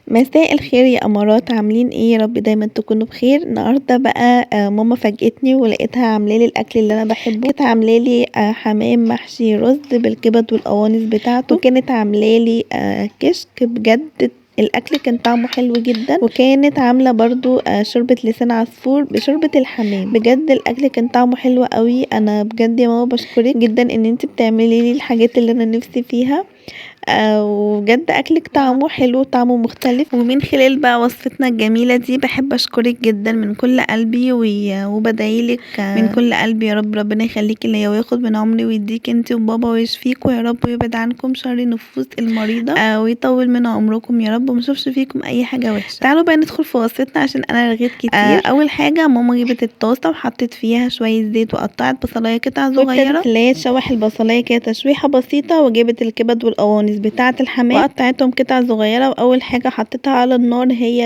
مساء الخير يا أمارات، عاملين إيه؟ يا رب دايما تكونوا بخير. النهارده بقى ماما فاجأتني ولقيتها عاملالي الأكل اللي أنا بحبه. كانت عاملالي حمام محشي رز بالكبد والقوانص بتاعته، وكانت عاملالي كشك. بجد الأكل كان طعمه حلو جدا، وكانت عاملة برضو شوربة لسان عصفور بشوربة الحمام. بجد الأكل كان طعمه حلو قوي. أنا بجد يا ماما بشكرك جدا إن انت بتعملي لي الحاجات اللي أنا نفسي فيها. وبجد أكلِك طعمه حلو وطعمه مختلف، ومن خلال بقى وصفتنا الجميلة دي باحب أشكرِك جدًا من كل قلبي وبادعي لِك من كل قلبي يا رب ربنا يخليكِ ليّا وياخد من عمري ويديكِ أنتِ وبابا ويشفيكم يا رب ويبعد عنكم شر النفوس المريضة ويطول من عمركم يا رب وما اشوفش فيكم أي حاجة وحشة. تعالوا بقى ندخل في وصفتنا عشان أنا رغيت كتير. أول حاجة ماما جابت الطاسة وحطت فيها شوية زيت وقطعت بصلاية قطع صغيرة، وابتدت اللي هي تشوح البصلاية كده تشويحة بسيطة، وجابت الكبد والقوانص بتاعة الحمام وقطعتهم قطع صغيرة. وأول حاجة حطيتها على النار هي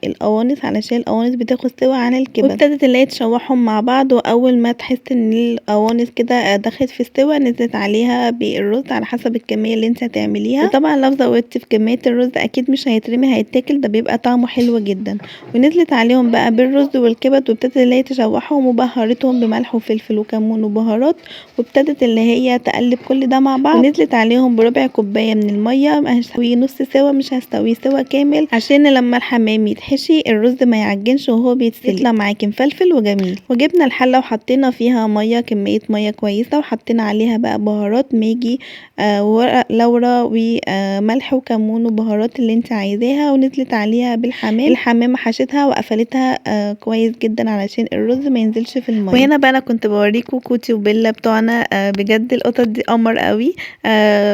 القوانص علشان القوانص بتاخد سوا عن الكبد، وابتدت اللي هي تشوحهم مع بعض. وأول ما تحس ان القوانص كده دخلت في السوا نزلت عليها بالرز على حسب الكمية اللي انت هتعمليها. وطبعا لو زودتي في كمية الرز أكيد مش هيترمي، هيتاكل، ده بيبقى طعمه حلو جدا. ونزلت عليهم بقى بالرز والكبد وابتدت اللي هي تشوحهم وبهرتهم بملح وفلفل وكمون وبهارات، وابتدت اللي هي تقلب كل ده مع بعض. ونزلت عليهم بربع كوباية من المية، هسويه نص سوا مش هسويه سوا كامل، عشان لما الحمام يتحشي الرز ما يعجنش وهو بيتسلق، يطلع معاكي مفلفل وجميل. وجبنا الحلة وحطينا فيها مية، كمية مية كويسة، وحطينا عليها بقى بهارات ماجي وورق لورا وملح وكمون وبهارات اللي انت عايزاها. ونزلت عليها بالحمام. الحمام حشتها وقفلتها كويس جدا علشان الرز ما ينزلش في المية. وهنا بقى انا كنت بوريكم كوتي وبيلا بتوعنا. بجد القطط دي قمر قوي.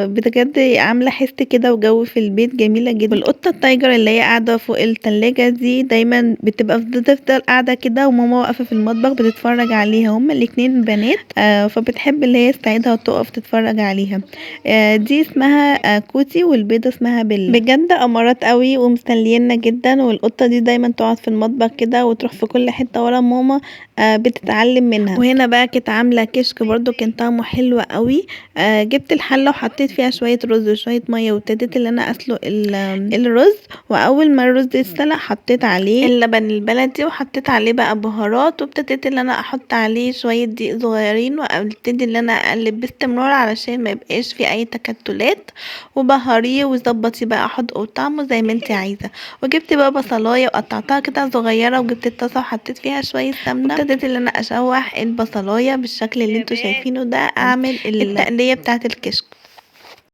بجد عامله حس كده وجو في البيت جميله جدا. والقطه التايجر اللي هي قاعده فوق التلاجة دي دايما بتفضل قاعده كده، وماما واقفه في المطبخ بتتفرج عليها. هما الاتنين بنات فبتحب اللي هي تساعدها وتقف تتفرج عليها. دي اسمها كوتي والبيضه اسمها بيلا. بجد امارات قوي ومستنينا جدا. والقطه دي دايما تقعد في المطبخ كده وتروح في كل حته ورا ماما بتتعلم منها. وهنا بقى كانت عامله كشك برضو كان طعمه حلو قوي. جبت الحله وحطيت فيها شويه رز وشويه ميه، وابتديت ان انا اسلق الرز. واول ما الرز اتسلق حطيت عليه اللبن البلدي وحطيت عليه بقى بهارات، وابتديت ان انا احط عليه شويه دقيق صغيرين، وابتدي ان انا اقلب باستمرار علشان ما يبقاش في اي تكتلات. وبهاريه وظبطي بقى حدقه وطعمه زي ما انت عايزه. وجبت بقى بصلايه وقطعتها قطع صغيره، وجبت الطاسه وحطيت فيها شويه سمنه، وابتديت ان انا اشوح البصلايه بالشكل اللي انتوا شايفينه ده، اعمل التقليه بتاعه الكشك.